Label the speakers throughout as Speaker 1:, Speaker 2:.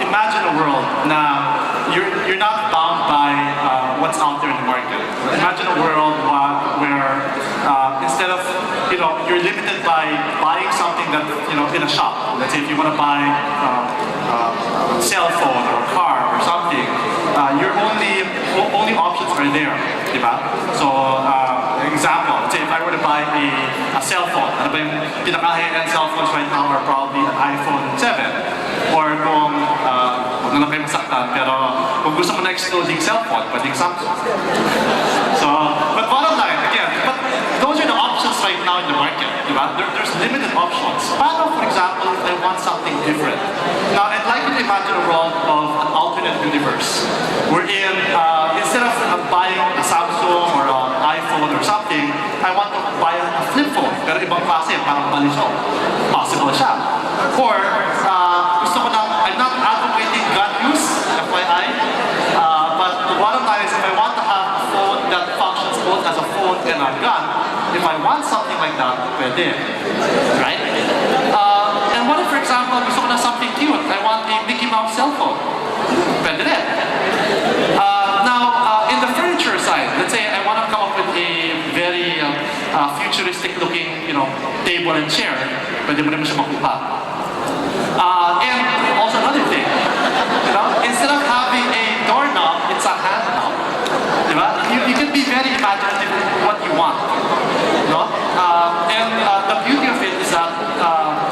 Speaker 1: imagine a world na you're not bound by what's out there in the market. Imagine a world where instead of, you're limited by buying something that, in a shop. Let's say if you want to buy a cell phone or a car or something, your only options are there, diba? So, example, let's say if I were to buy a cell phone, ano ba yung pinaka-high-end cell phones right now are probably an iPhone 7. Or kung, huwag na lang kayo masaktan, pero kung gusto mo na excluding cell phone, pwedeng Samsung. So, but bottom line, again, but those are the options right now in the market, diba? There's limited options. Paano, for example, if I want something different? Now, I'd like you to imagine a world of an alternate universe, wherein instead of buying a Samsung or an iPhone or something, I want to buy a flip phone, pero ibang klase, parang balisyo. Possible siya. Or, gusto ko na, I'm not advocating gun use, FYI, but the bottom line is if I want to have a phone that functions both as a phone and a gun, if I want something like that, pwede. Right? And what if, for example, gusto ko na something cute, I want a Mickey Mouse cell phone. Pwede rin. Now, in the furniture side, let's say I want to come up with a very futuristic looking, table and chair, pwede mo naman siya makuha. And also another thing, instead of having a doorknob, it's a hand knob. Diba? You can be very imaginative with what you want. No? And the beauty of it is that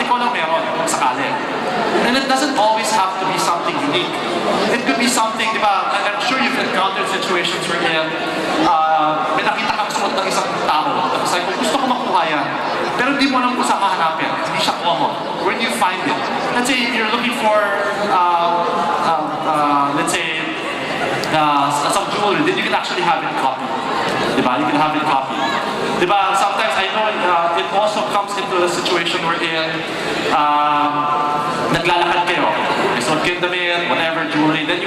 Speaker 1: ikaw lang meron sakali. And it doesn't always have to be something unique. It could be something, diba, I'm sure you've encountered situations wherein may nakita kang suot ng isang tao. Tapos like, gusto ko makuha yan. Pero hindi mo alam kung saan hahanapin. Hindi siya common. Where do you find it? Let's say you're looking for, let's say, some jewelry, then you can actually have it copied. Diba? You can have it copied. Diba? Sometimes I know it also comes into a situation wherein naglalakad kayo. Suot kayo damit, whatever, jewelry. Then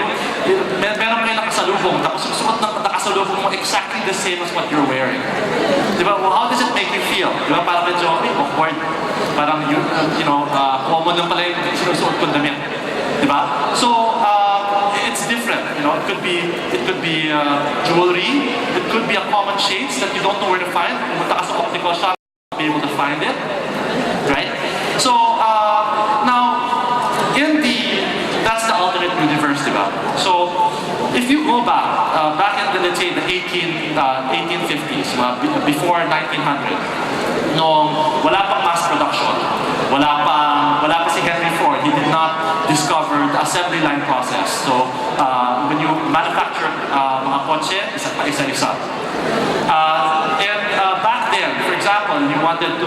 Speaker 1: meron kayo nakasalubong. Tapos yung suot ng nakasalubong mo exactly the same as what you're wearing. Diba? Well, how does it make you feel? Diba? Parang medyo awkward. Parang common lang pala yung sinusuot kong damit. Diba? So, it's different. It could be jewelry. It could be a common shades that you don't know where to find. Pumunta ka sa optical shop, be able to find it, right? So now, that's the alternate universe, diba? So if you go back in the, let's say, the 1850s, before 1900, nung wala pang mass production, wala pa si Henry Ford, he did not discover the assembly line process. So when you manufacture mga kotse, isa-isa. And back then, for example, you wanted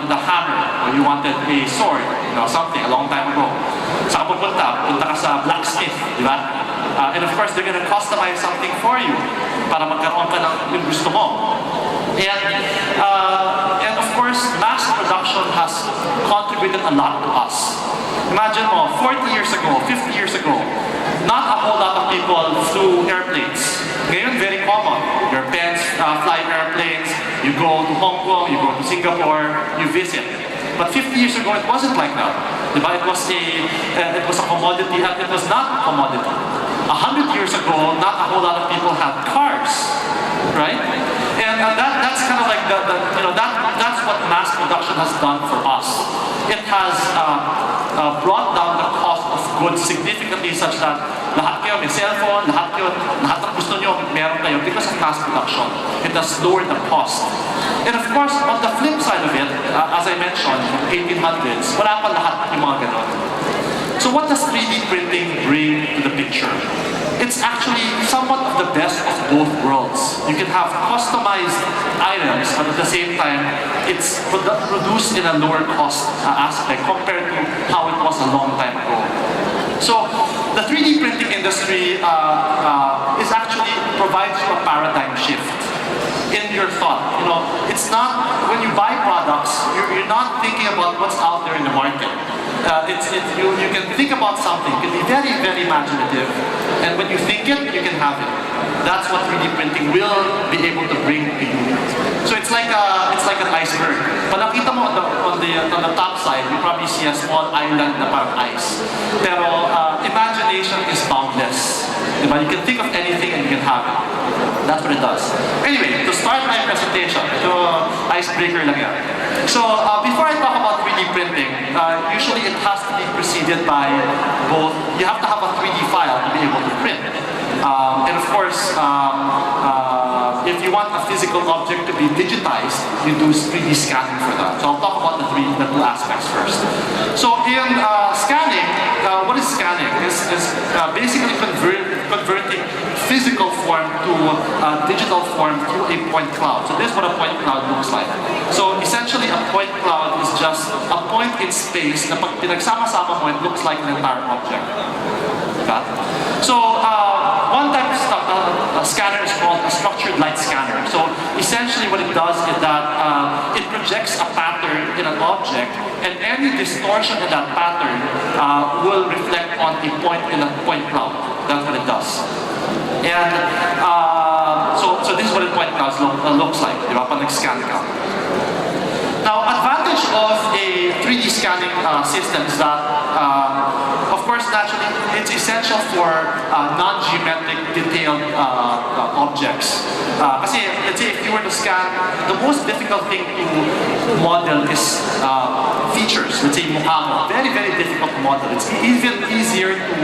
Speaker 1: a hammer, or you wanted a sword, something a long time ago. Saan ka punta ka sa blacksmith, di ba? And of course, they're gonna customize something for you para magkaroon ka ng yung gusto mo. And of course, mass production has contributed a lot to us. Imagine mo, 40 years ago, 50 years ago, not a whole lot of people flew airplanes. Ngayon, very common. Your parents fly airplanes, you go to Hong Kong, you go to Singapore, you visit. But 50 years ago, it wasn't like that. Diba? It was a commodity, and it was not a commodity. 100 years ago, not a whole lot of people had cars, right? And that's kind of like that's what mass production has done for us. It has brought down the cost of goods significantly, such that lahat kayo may cellphone, lahat ng gusto nyo meron kayo because of mass production. It has lowered the cost. And of course, on the flip side of it, as I mentioned, 1800s, wala pa lahat yung mga ganon. So what does 3D printing bring to the picture? It's actually somewhat of the best of both worlds. You can have customized items, but at the same time, it's produced in a lower cost aspect compared to how it was a long time ago. So the 3D printing industry is actually provides you a paradigm shift in your thought. It's not, when you buy products, you're not thinking about what's out there in the market. you can think about something, you can be very, very imaginative, and when you think it, you can have it. That's what 3D printing will be able to bring to you. So it's like an iceberg. Pag nakita mo on the top side, you probably see a small island na parang ice. Pero imagination is boundless. Diba? You can think of anything and you can have it. That's what it does. Anyway, to start my presentation, ito icebreaker lang yan. So before I talk about 3D printing, usually it has to be preceded by both, you have to have a 3D file to be able to print. And of course, if you want a physical object to be digitized, you do 3D scanning for that. So I'll talk about the two aspects first. So in scanning, what is scanning? It's basically converting physical form to digital form through a point cloud. So this is what a point cloud looks like. So essentially, a point cloud is just a point in space na pag pinagsama-sama mo, it looks like an entire object. Okay? So one type of scanner is called a structured light scanner. So essentially what it does is that it projects a pattern in an object, and any distortion in that pattern will reflect on a point in a point cloud. That's what it does. And so this is what a point cloud looks like, diba? Pag nag-scan ka. Now, advantage of a 3D scanning system is that, of course, naturally, it's essential for non-geometric detailed objects. Kasi, let's say, if you were to scan, the most difficult thing to model is features. Let's say, mukha mo. Very, very difficult to model. It's even easier to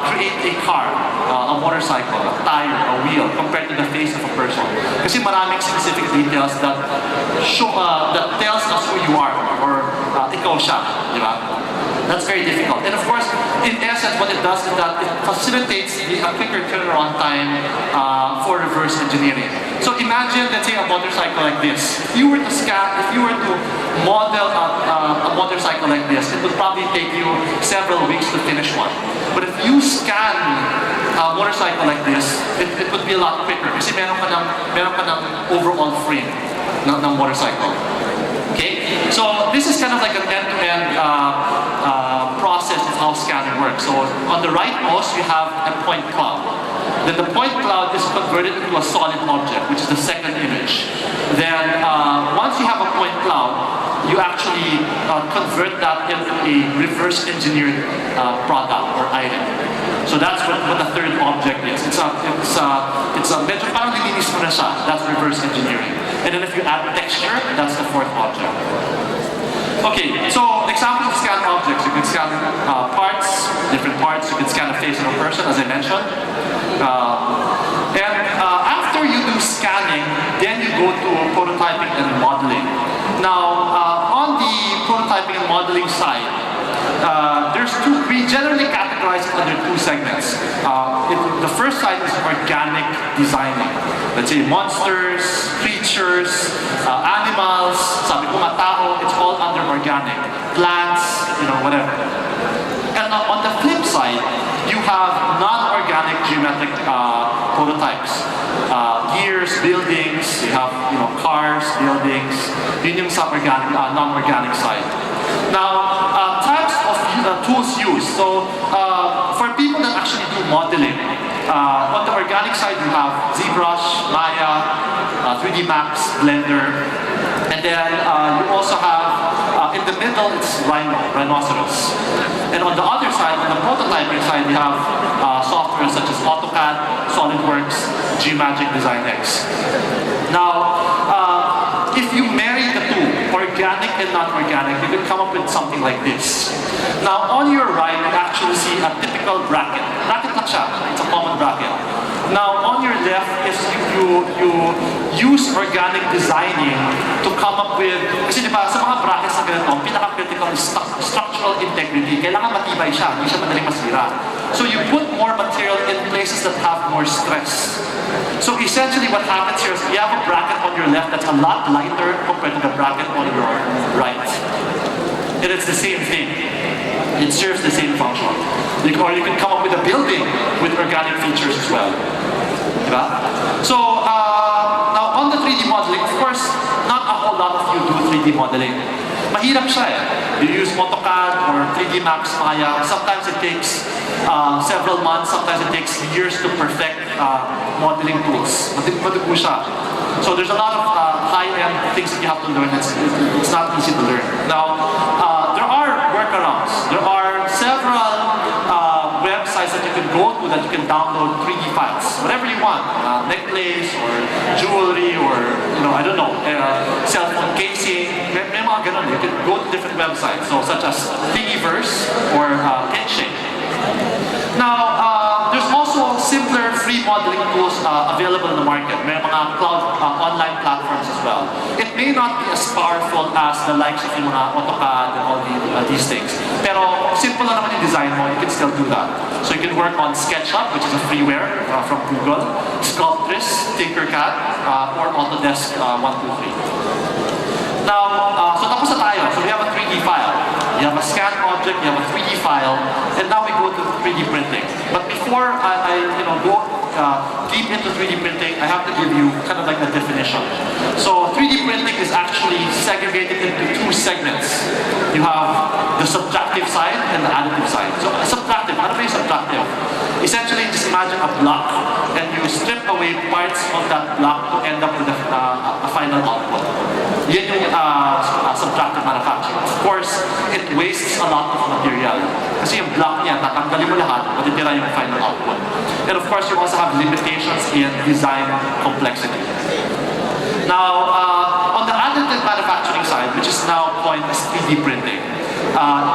Speaker 1: create a car, a motorcycle, a tire, a wheel, compared to the face of a person. Kasi maraming specific details that show, that tells us who you are, or ikaw siya, di ba? That's very difficult. And of course, in essence, what it does is that it facilitates a quicker turnaround time for reverse engineering. So imagine, let's say, a motorcycle like this. If you were to model a motorcycle like this, it would probably take you several weeks to finish one. But if you scan a motorcycle like this, it would be a lot quicker. Kasi meron ka ng overall frame ng motorcycle. Okay? So this is kind of like an end-to-end process of how scanning works. So on the rightmost, you have a point cloud. Then the point cloud is converted into a solid object, which is the second image. Then once you have a point cloud, you actually convert that into a reverse engineered product or item. So that's what the third object is. It's a medyo parang nilinis mo na siya. That's reverse engineering. And then if you add texture, that's the fourth object. Okay, so example of scan objects. You can scan parts, different parts. You can scan the face of a person, as I mentioned. And after you do scanning, then you go to prototyping and modeling. Now, on the prototyping and modeling side, we generally categorize it under two segments. The first side is organic designing. Let's say monsters, creatures, animals, sabi ko matao, it's all under organic. Plants, whatever. And on the flip side, you have non-organic geometric prototypes. Gears, buildings, you have cars, buildings. Yun yung sa non-organic side. Now, types of tools used. So, for people that actually do modeling, on the organic side you have ZBrush, Maya, 3D Max, Blender, and then you also have, in the middle it's Rhinoceros. And on the other side, on the prototyping side, we have software such as AutoCAD, SolidWorks, Gmagic Design X. Now, if you marry the two, organic and non-organic, you can come up with something like this. Now, on your right, you actually see a typical bracket. Bracket lang siya. It's a common bracket. Now, on your left is you use organic designing to come up with, kasi diba, sa mga brackets na ganito, pinaka-critical is structural integrity. Kailangan matibay siya, hindi siya madaling masira. So you put more material in places that have more stress. So essentially what happens here is you have a bracket on your left that's a lot lighter compared to the bracket on your right. And it's the same thing. It serves the same function. Or you can come up with a building with organic features as well. Diba? So now on the 3D modeling, of course, not a whole lot of you do 3D modeling. Mahirap siya eh. You use AutoCAD or 3D Max Maya. Sometimes it takes several months, sometimes it takes years to perfect modeling tools. Matipo siya. So there's a lot of high-end things that you have to learn. It's not easy to learn. Now, there are workarounds. There are several websites that you can go to that you can download 3D files, whatever you want, necklace or jewelry or I don't know, cell phone casing. May mga ganun. You can go to different websites, so such as Thingiverse or Inkshape. Now, there's also simpler free modeling tools available in the market. May mga cloud online platforms as well. It may not be as powerful as the likes of yung mga AutoCAD and all these things. Pero simple na naman yung design mo, you can still do that. So you can work on SketchUp, which is a freeware from Google, Sculptris, Tinkercad, or Autodesk 123. Now, so tapos na tayo. So we have a 3D file. You have a scan object, you have a 3D file, and now we go to 3D printing. But before I go deep into 3D printing, I have to give you kind of like a definition. So 3D printing is actually segregated into two segments. You have the subtractive side and the additive side. So subtractive, ano ba yung subtractive? Essentially, just imagine a block, and you strip away parts of that block to end up with a final output. Yan yung subtractive manufacturing. Of course, it wastes a lot of material. Kasi yung block niya, tatanggalin mo lahat, matitira yung final output. And of course, you also have limitations in design complexity. Now, on the additive manufacturing side, which is now coined as 3D printing,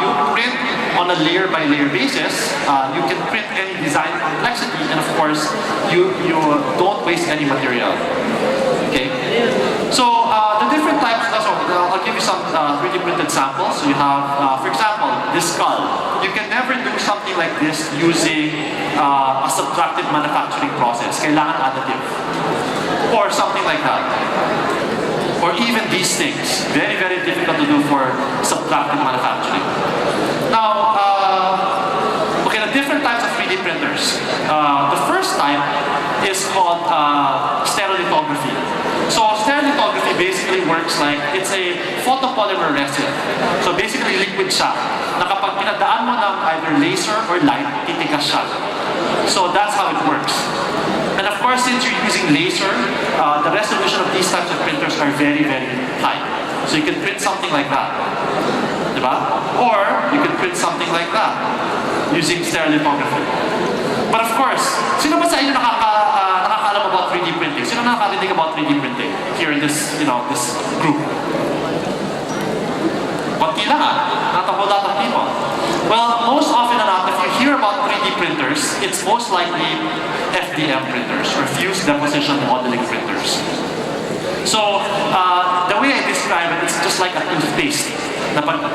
Speaker 1: you print on a layer-by-layer basis. You can print any design complexity, and of course, you don't waste any material. Okay? So, the different types, I'll give you some 3D printed samples. So you have, for example, this skull. You can never do something like this using a subtractive manufacturing process. Kailangan additive. Or something like that. Or even these things. Very, very difficult to do for subtractive manufacturing. Now, okay, the different types of 3D printers. The first type is called stereolithography. So stereolithography basically works like, it's a photopolymer resin. So basically liquid siya, na kapag pinadaan mo ng either laser or light, titigas siya. So that's how it works. And of course, since you're using laser, the resolution of these types of printers are very, very high. So you can print something like that. Diba? Or you can print something like that using stereolithography. But of course, sino ba sa inyo nakakaalam about 3D printing? Sino nakakarinig about 3D printing here in this, this group? Konti lang not a whole lot of people. Well, most often enough, if you hear about 3D printers, it's most likely FDM printers, or fused deposition modeling printers. So, the way I describe it, it's just like a toothpaste. Na parang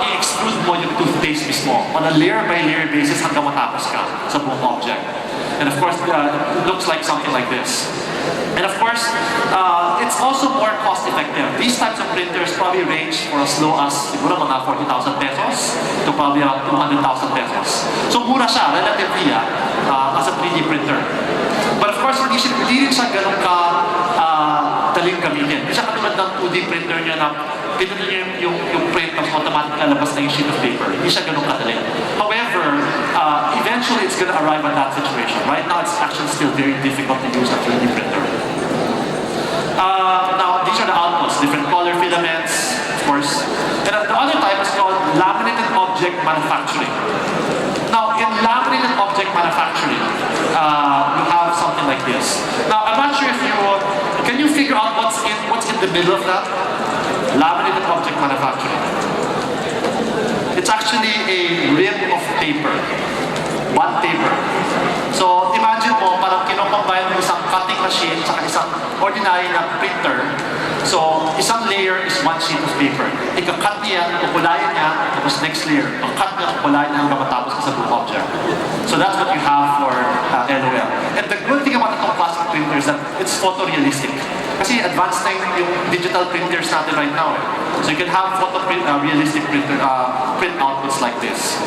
Speaker 1: i-extrude mo yung toothpaste mismo on a layer-by-layer basis hanggang matapos ka sa buong object. And of course, it looks like something like this. And of course, it's also more cost-effective. These types of printers probably range for as low as siguro mga 40,000 pesos to probably 200,000 pesos. So mura siya, relatively, as a 3D printer. But of course, hindi rin siya ganun ka daling gamitin. Hindi siya katulad ng 2D printer niya na pinunin niyo yung print tapos automatic lalabas na yung sheet of paper. Hindi siya ganun kadali. However, eventually it's going to arrive at that situation. Right now, it's actually still very difficult to use a 3D printer. Now, these are the outputs, different color filaments, of course. And the other type is called laminated object manufacturing. Now, in laminated object manufacturing, we have something like this. Now, I'm not sure if can you figure out what's in the middle of that? Laminated object manufacturing. It's actually a rim of paper. One paper. So, imagine mo, parang kinocombine mo isang cutting machine sa isang ordinary na printer. So, isang layer is one sheet of paper. Ika-cut niya, kukulayan niya, tapos next layer. Ika-cut niya, kukulayan niya hanggang matapos ka sa buong object. So that's what you have for LOL. And the good thing about itong plastic printer is that it's photorealistic. Kasi advanced na yung digital printers natin right now. So you can have realistic print outputs like this.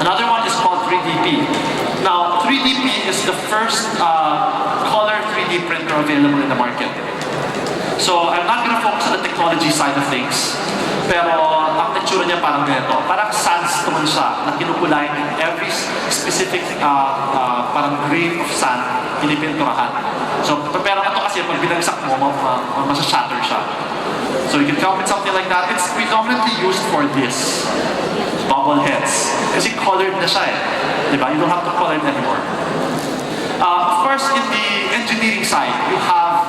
Speaker 1: Another one is called 3DP. Now, 3DP is the first color 3D printer available in the market. So I'm not going to focus on the technology side of things. Pero ang texture niya parang ganito. Parang sandstone siya na kinukulay in every specific parang grain of sand pinipinturahan. So, pero ito kasi pag binagsak mo, masashatter siya. So you can come with something like that. It's predominantly used for this. Bubble heads. Kasi colored na siya eh. Diba? You don't have to color it anymore. Of course, in the engineering side, you have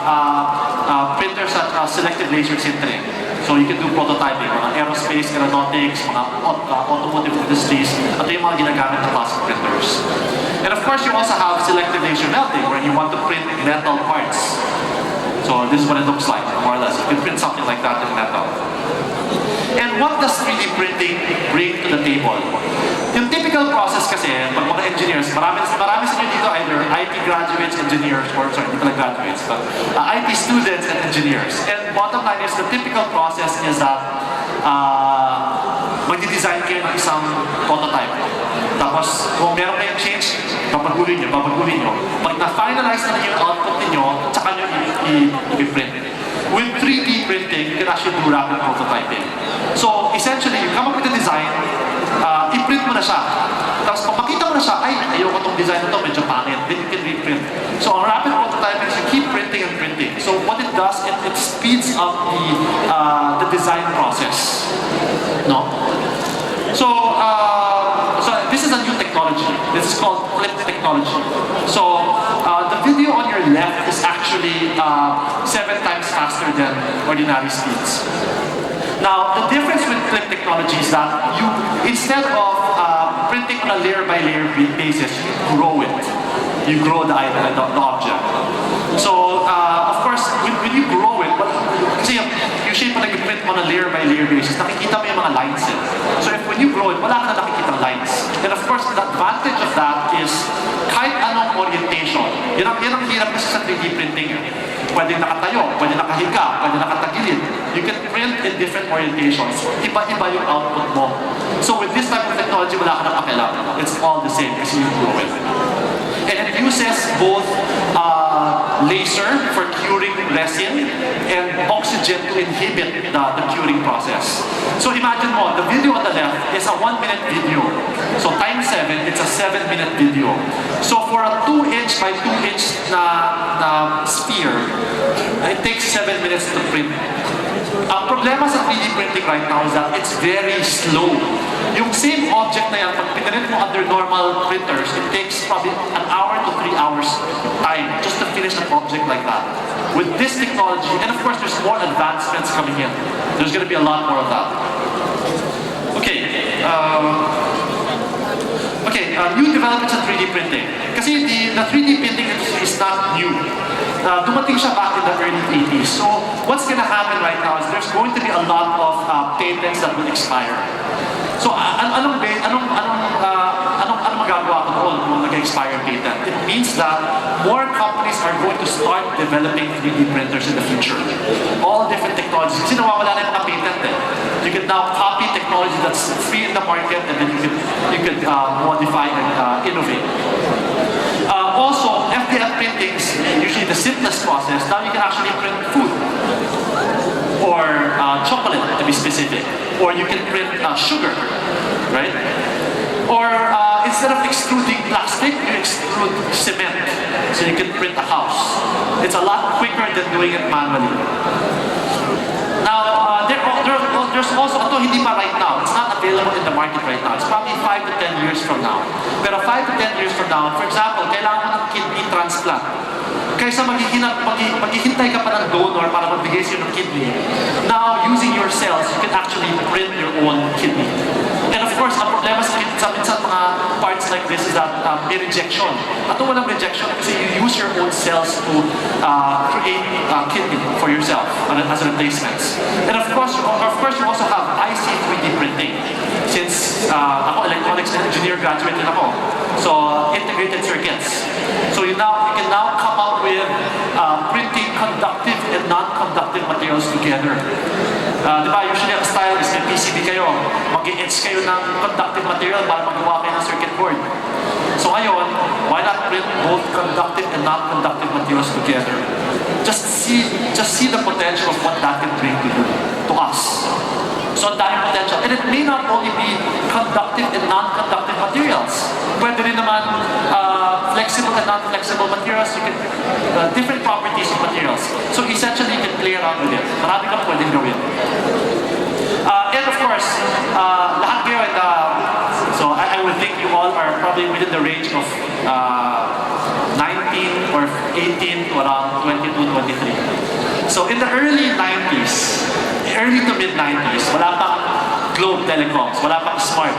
Speaker 1: printers at selective laser sintering. So you can do prototyping, mga aerospace, aeronautics, mga automotive industries. Ito yung mga ginagamit ng plastic printers. And of course, you also have selective laser melting, where you want to print metal parts. So this is what it looks like, more or less. You can print something like that in metal. And what does 3D printing bring to the table? Yung typical process kasi, pag mga engineers, marami sa inyo dito either IT graduates, engineers, or sorry, hindi pala graduates, but IT students and engineers. And bottom line is, the typical process is that magdi-design kayo ng isang prototype. Tapos, kung meron kayong change, babaguhin nyo. Pag na-finalize na yung output ninyo, tsaka nyo i-print. With 3D printing, you can actually do rapid prototyping. So, essentially, you come up with a design, i-print mo na siya. Tapos pag makita mo na siya, ay, ayoko itong design na ito, medyo pangit. Then you can reprint. So on rapid prototyping is you keep printing and printing. So what it does, it speeds up the design process. No? So this is a new technology. This is called flip technology. So the video on your left is actually 7 times faster than ordinary speeds. Now, the difference with flip technology is that you, instead of printing on a layer-by-layer basis, you grow it. You grow the object. So, of course, when you grow it, kasi usually pag nag-print on a layer-by-layer basis, nakikita mo yung mga lines eh. So, when you grow it, wala ka na nakikita lines. And of course, the advantage of that is kahit anong orientation. Yan ang hirap kasi sa 3D printing. Pwede nakatayo, pwede nakahiga, pwede nakatagilid. You can print in different orientations. Iba-iba yung output mo. So with this type of technology, wala ka na pakialam. It's all the same kasi you grow it. And it uses both laser for curing resin and oxygen to inhibit the curing process. So imagine mo, the video on the left is a 1-minute video. So times 7, it's a 7-minute video. So for a 2-inch by 2-inch na sphere, it takes 7 minutes to print. Ang problema sa 3D printing right now is that it's very slow. Yung same object na yan, pag pinrint mo under normal printers, it takes probably an hour to 3 hours time just to finish an object like that. With this technology, and of course there's more advancements coming in. There's going to be a lot more of that. Okay. New developments in 3D printing. Kasi the 3D printing is not new. Dumating siya back in the early 80s. So what's going to happen right now is there's going to be a lot of patents that will expire. So anong magagawa ko doon kung nag-expire patent? It means that more companies are going to start developing 3D printers in the future. All different technologies. Kasi nawawala na yung mga patent eh. You can now copy technology that's free in the market and then you can modify and innovate. Also, FDM printing is usually the simplest process. Now you can actually print food or chocolate to be specific, or you can print sugar, right? Or instead of extruding plastic, you extrude cement, so you can print a house. It's a lot quicker than doing it manually. Now, there's also, although hindi pa right now, it's not available in the market right now. It's probably 5 to 10 years from now. Pero 5 to 10 years from now, for example, kailangan mo ng kidney transplant. Kaysa maghihintay ka pa ng donor para magbigay sa'yo ng kidney, now, using your cells, you can actually print your own kidney. And of course, ang problema sa mga parts like this is that may rejection. At walang rejection kasi you use your own cells to create kidney for yourself as replacements. And of course, you also have IC 3D printing. Since ako electronics engineer graduate din ako, so integrated circuits. So you can now come up with printing conductive and non-conductive materials together. Diba, usually ang style is may PCB kayo, mag-etch kayo ng conductive material para magawa kayo ng circuit board. So ngayon, why not print both conductive and non-conductive materials together? Just see the potential of what that can bring to us. So
Speaker 2: So, daming potential. And it may not only be conductive and non-conductive materials. Pwede rin naman flexible and non-flexible materials. You can, different properties of materials. So, essentially, you can play around with it. Marami kang pwedeng gawin. And of course, lahat kayo, so I would think you all are probably within the range of 19 or 18 to around 22, 23. So in the early 90s, early to mid-90s, wala pang Globe Telecoms, wala pang Smart.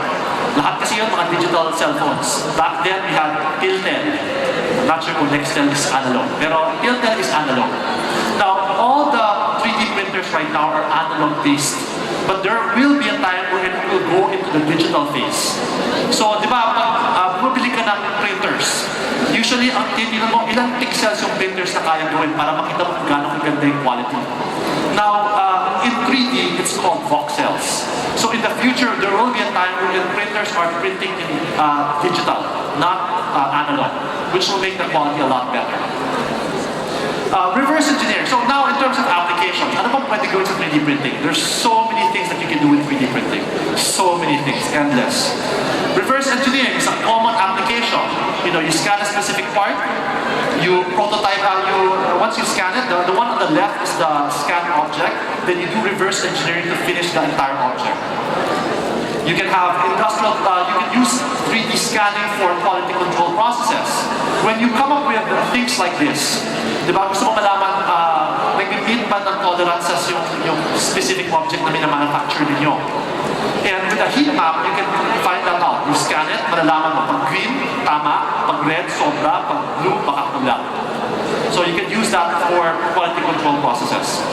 Speaker 2: Lahat kasi yun mga digital cell phones. Back then, we had Tiltel. I'm not sure kung Nextel is analog, pero Tiltel is analog. Now, all the 3D printers right now are analog-based. But there will be a time where it will go into the digital phase. So, di ba, pag bumibili ka ng printers, usually, ang titignan mo, ilang pixels yung printers na kaya gawin para makita mo kung gano'ng ganda yung quality. Now, in 3D, it's called voxels. So, in the future, there will be a time where the printers are printing in digital, not analog, which will make the quality a lot better. Reverse engineering. So now in terms of applications, ano bang pwede gawin sa 3D printing? There's so many things that you can do with 3D printing. So many things, endless. Reverse engineering is a common application. You know, you scan a specific part, you prototype, once you scan it, the one on the left is the scan object, then you do reverse engineering to finish the entire object. You can have industrial, you can use 3D scanning for quality control processes. When you come up with things like this, di ba, gusto mo malaman, nag-meet ba ng tolerances yung specific object na minamanufacture ninyo? And with a heat map, you can find that out. You scan it, malalaman mo pag green, tama, pag red, sobra, pag blue, baka kulang. So you can use that for quality control processes.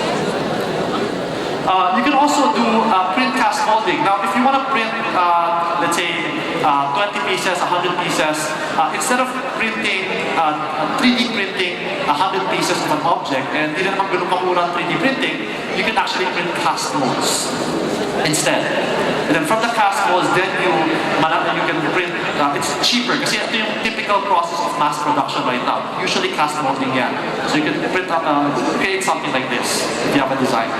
Speaker 2: You can also do print cast molding. Now, if you want to print, let's say, 20 pieces, 100 pieces, instead of printing, 3D printing 100 pieces of an object, and hindi naman ganun kamura 3D printing, you can actually print cast molds instead. And then from the cast molds, then you can print, it's cheaper kasi ito yung typical process of mass production right now. Usually cast molding yan. So you can print, create something like this if you have a design.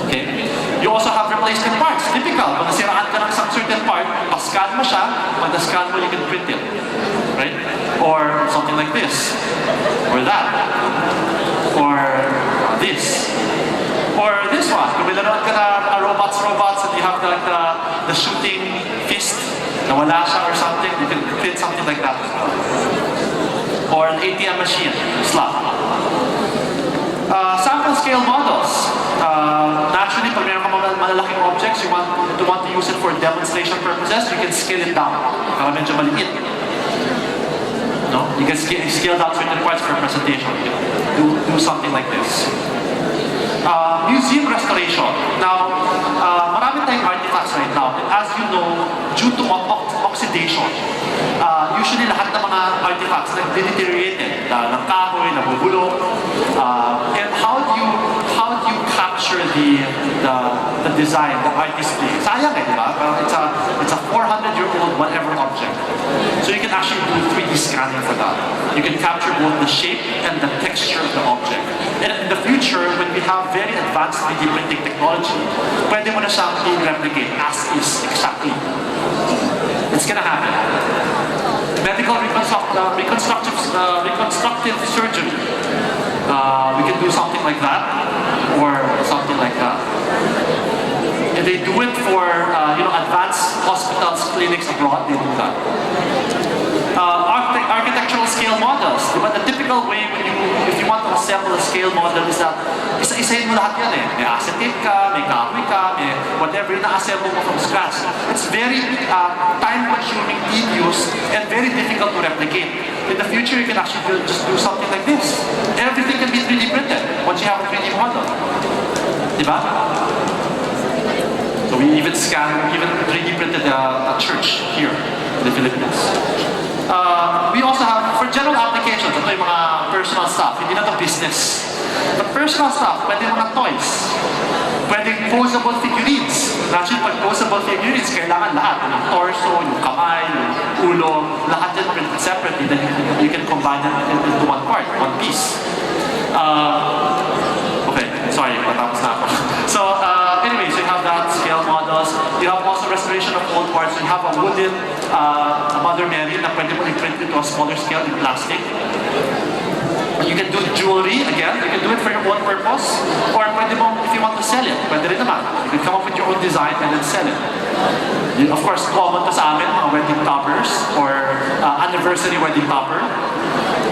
Speaker 2: Okay? You also have replacement parts. Typical. Kung nasiraan ka ng isang certain part, pa-scan mo siya, when na-scan mo, you can print it. Right? Or something like this. Or that. Or this. Or this one. Kung bilaroan ka na robots, and you have the shooting fist, nawala siya or something, you can print something like that as well. Or an ATM machine, slot. Sample scale models. Naturally, pag meron ka malalaking objects, you want to use it for demonstration purposes, you can scale it down. Para medyo maliit. No? You can scale down certain parts for presentation. You can do something like this. Museum restoration. Now, marami tayong artifacts right now. And as you know, due to oxidation, usually lahat ng mga artifacts nag-deteriorated. Ng kahoy, nabubulok. And how do you capture the design, the artistry? Sayang di ba? It's a 400-year-old whatever object. So you can actually do 3D scanning for that. You can capture both the shape and the texture of the object. And in the future, when we have very advanced 3D printing technology, pwede mo na siyang i-replicate as is exactly. It's gonna happen. Medical reconstructive surgery. We can do something like that, or something like that. And they do it for advanced hospitals, clinics abroad. They do that. Architectural scale models. Diba, the typical way if you want to assemble a scale model is that isa-isahin mo lahat yan eh. May acetate ka, may kahoy ka, may whatever, na-assemble mo from scratch. It's very time-consuming, tedious, and very difficult to replicate. In the future, you can actually just do something like this. Everything can be 3D printed once you have a 3D model. Diba? So we even 3D printed a church here in the Philippines. We also have, for general applications, ito yung mga personal stuff, hindi na ito business. But personal stuff, pwede mga toys, pwede posable figurines. Actually, pag posable figurines, kailangan lahat. Yung torso, yung kamay, yung ulo, lahat yan printed separately. Then you can combine them into one part, one piece. Okay, sorry, matapos na ako. So, anyways, you have that. parts, you have a wooden Mother Mary na pwede mo i-print into a smaller scale in plastic. You can do jewelry, again, you can do it for your own purpose, or pwede mo, if you want to sell it, pwede rin naman. You can come up with your own design and then sell it. Of course, common to sa amin, mga wedding toppers, or anniversary wedding topper,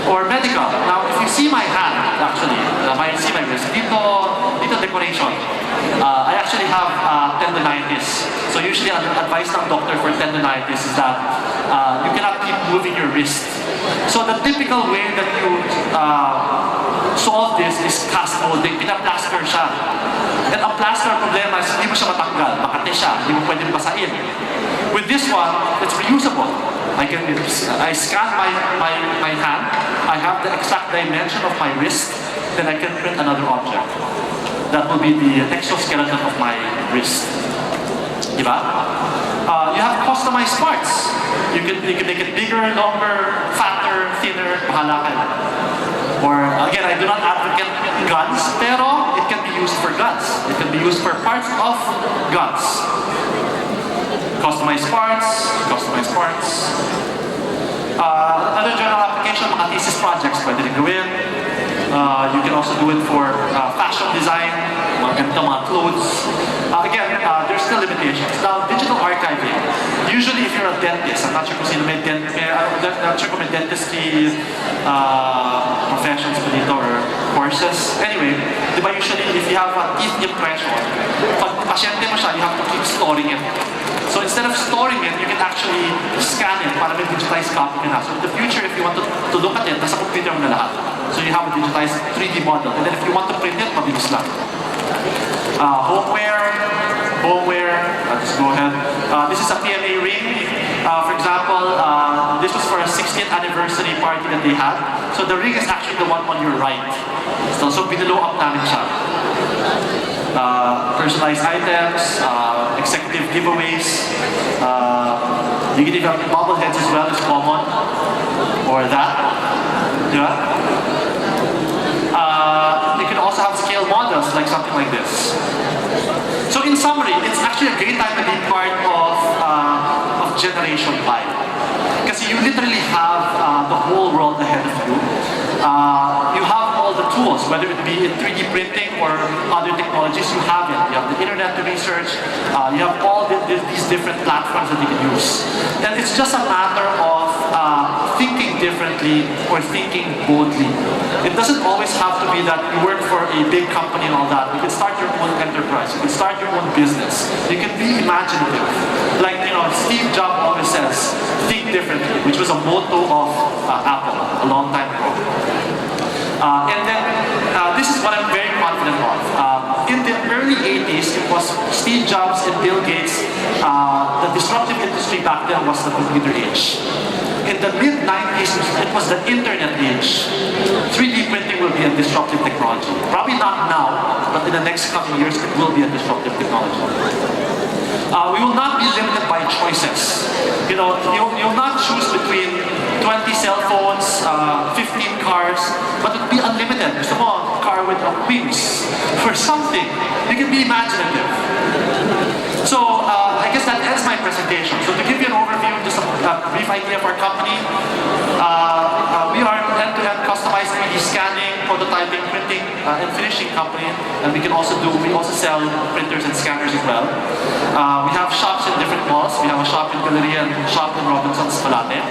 Speaker 2: or medical. Now, if you see my hand, actually, see my wrist, dito decoration. I actually have tendonitis. So usually, the advice ng doctor for tendonitis is that you cannot keep moving your wrist. So the typical way that you solve this is cast molding. Pinaplaster siya. And ang plaster problema is hindi mo siya matanggal. Makate siya. Hindi mo pwedeng basahin. With this one, it's reusable. I scan my hand. I have the exact dimension of my wrist. Then I can print another object. That will be the exoskeleton of my wrist. Diba? You have customized parts. You can make it bigger, longer, fatter, thinner, bahala kayo. Or again, I do not advocate guns, pero it can be used for guns. It can be used for parts of guns. Customized parts, customized parts. Other general application, mga thesis projects pwede rin gawin. You can also do it for fashion design, mga clothes. Again, there's still limitations. Now, digital archiving. Usually, if you're a dentist, I'm not sure kung may dentistry professions pa dito or courses. Anyway, di ba usually, if you have a teeth impression, pag pasyente mo siya, you have to keep storing it. So instead of storing it, you can actually scan it para may digitized copy ka na. So in the future, if you want to look at it, nasa computer mo na lahat. So you have a digitized 3D model. And then if you want to print it, mabilis lang. Homeware. Let's go ahead. This is a PMA ring. For example, this was for a 60th anniversary party that they had. So the ring is actually the one on your right. So binalo up namin siya. Personalized items, executive giveaways. You can even have bobbleheads as well, is common. Or that. Yeah. You can also have scale models, like something like this. So in summary, it's actually a great time to be part of Generation Y. Because you literally have the whole world ahead of you. You have all the tools, whether it be in 3D printing or other technologies, you have it. You have the internet to research, you have all these different platforms that you can use. And it's just a matter of thinking differently or thinking boldly. It doesn't always have to be that you work for a big company and all that. You can start your own enterprise. You can start your own business. You can be imaginative. Like, Steve Jobs always says, think differently, which was a motto of Apple a long time ago. And then, this is what I'm very confident of. In the early 80s, it was Steve Jobs and Bill Gates. The disruptive industry back then was the computer age. In the mid-90s, it was the internet age. 3D printing will be a disruptive technology. Probably not now, but in the next couple of years, it will be a disruptive technology. We will not be limited by choices. You'll not choose between 20 cell phones, 15 cars, but it will be unlimited. Gusto mo, a car with wings or something. You can be imaginative. So, I guess that ends my presentation. So to give you an overview, just a brief idea of our company, we are an end-to-end customized 3D scanning, prototyping, printing, and finishing company. And we also sell printers and scanners as well. We have shops in different malls. We have a shop in Galleria and a shop in Robinson's Malate.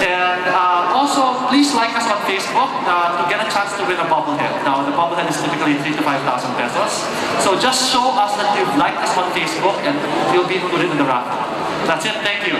Speaker 2: And also, please like us on Facebook to get a chance to win a bobblehead. Now, the bobblehead is typically 3,000 to 5,000 pesos. So just show us that you've liked us on Facebook and you'll be included in the raffle. That's it. Thank you.